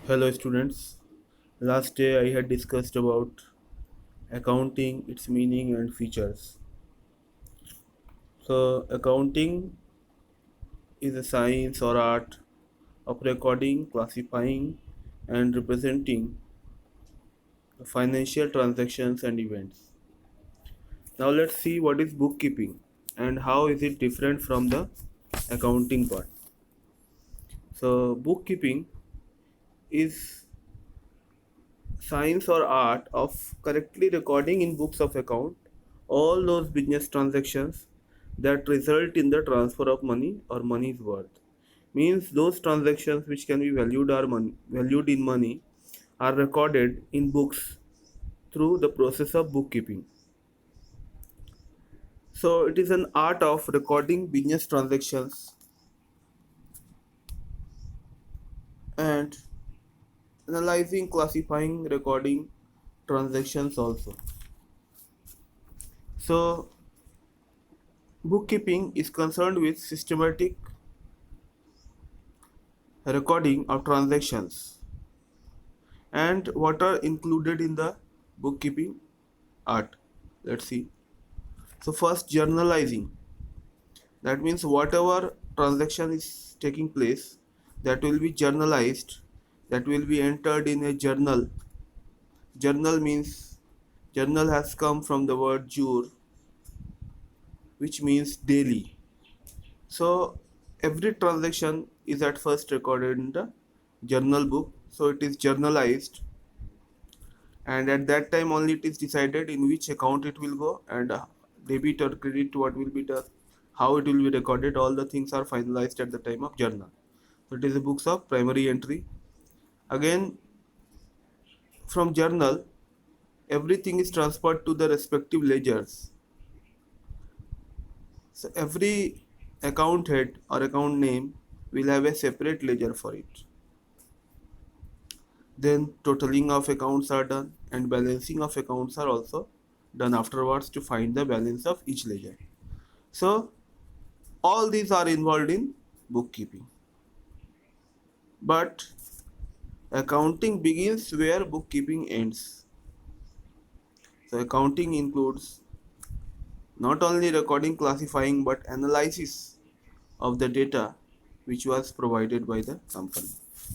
Hello students. Last day I had discussed about accounting, its meaning and features. So accounting is a science or art of recording, classifying and representing the financial transactions and events. Now let's see what is bookkeeping and how is it different from the accounting part. So bookkeeping is science or art of correctly recording in books of account all those business transactions that result in the transfer of money or money's worth. Means those transactions which can be valued in money are recorded in books through the process of bookkeeping. So it is an art of recording business transactions and analyzing, classifying, recording transactions also. So bookkeeping is concerned with systematic recording of transactions and what are included in the bookkeeping art. Let's see. So first, journalizing. That means whatever transaction is taking place, that will be journalized, that will be entered in a journal. Journal means journal has come from the word jur, which means daily. So every transaction is at first recorded in the journal book, so it is journalized, and at that time only it is decided in which account it will go, and debit or credit what will be the how it will be recorded. All the things are finalized at the time of journal. So it is the books of primary entry. Again, from journal everything is transferred to the respective ledgers. So every account head or account name will have a separate ledger for it. Then totaling of accounts are done and balancing of accounts are also done afterwards to find the balance of each ledger. So all these are involved in bookkeeping. But accounting begins where bookkeeping ends. So accounting includes not only recording, classifying, but analysis of the data which was provided by the company.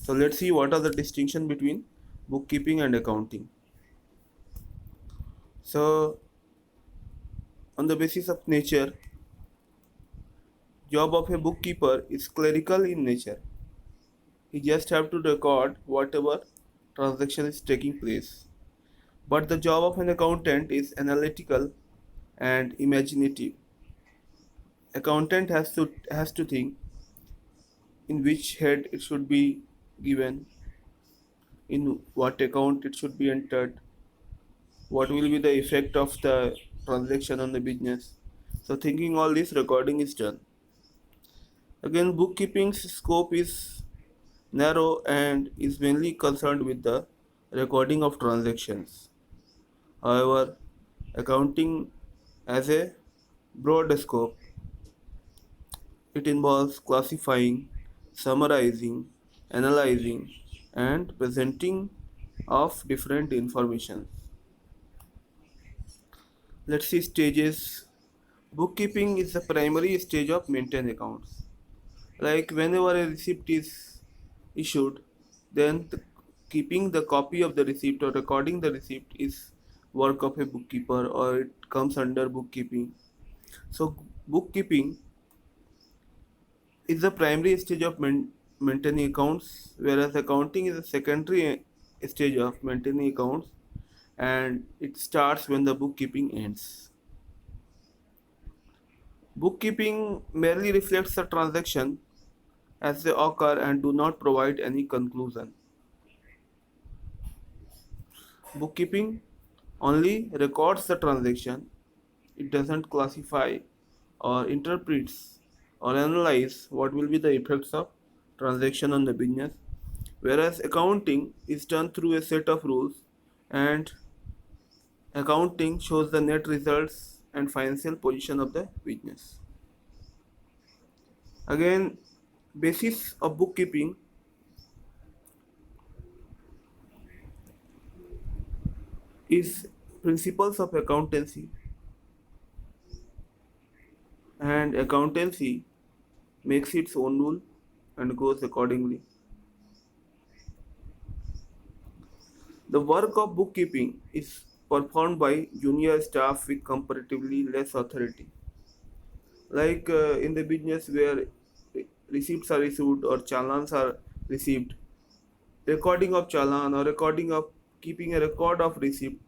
So let's see what are the distinction between bookkeeping and accounting. So on the basis of nature, job of a bookkeeper is clerical in nature. He just have to record whatever transaction is taking place. But the job of an accountant is analytical and imaginative. Accountant has to think in which head it should be given, in what account it should be entered, what will be the effect of the transaction on the business. So thinking all this, recording is done. Again, bookkeeping's scope is narrow and is mainly concerned with the recording of transactions. However, accounting has a broad scope. It involves classifying, summarizing, analyzing, and presenting of different information. Let's see stages. Bookkeeping is the primary stage of maintain accounts. Like whenever a receipt is issued, then keeping the copy of the receipt or recording the receipt is work of a bookkeeper, or it comes under bookkeeping. So bookkeeping is the primary stage of maintaining accounts, whereas accounting is a secondary stage of maintaining accounts, and it starts when the bookkeeping ends. Bookkeeping merely reflects the transaction as they occur and do not provide any conclusion. Bookkeeping only records the transaction, it doesn't classify or interprets or analyze what will be the effects of transaction on the business, whereas accounting is done through a set of rules, and accounting shows the net results and financial position of the business. Again, basis of bookkeeping, is principles of accountancy, and accountancy makes its own rule and goes accordingly. The work of bookkeeping is performed by junior staff with comparatively less authority. Like in the business where receipts are issued or challans are received, recording of challan or recording of keeping a record of receipt,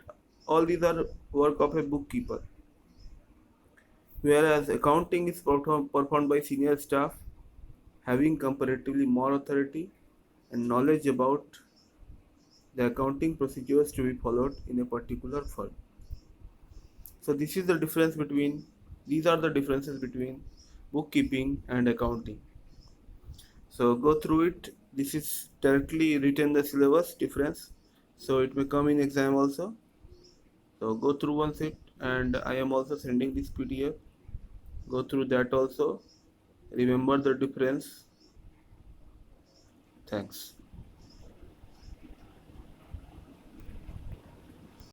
all these are work of a bookkeeper. Whereas accounting is performed by senior staff having comparatively more authority and knowledge about the accounting procedures to be followed in a particular firm. So this is the difference between these are the differences between bookkeeping and accounting. So go through it. This is directly written the syllabus difference. So it may come in exam also. So go through once it, and I am also sending this PDF. Go through that also. Remember the difference. Thanks.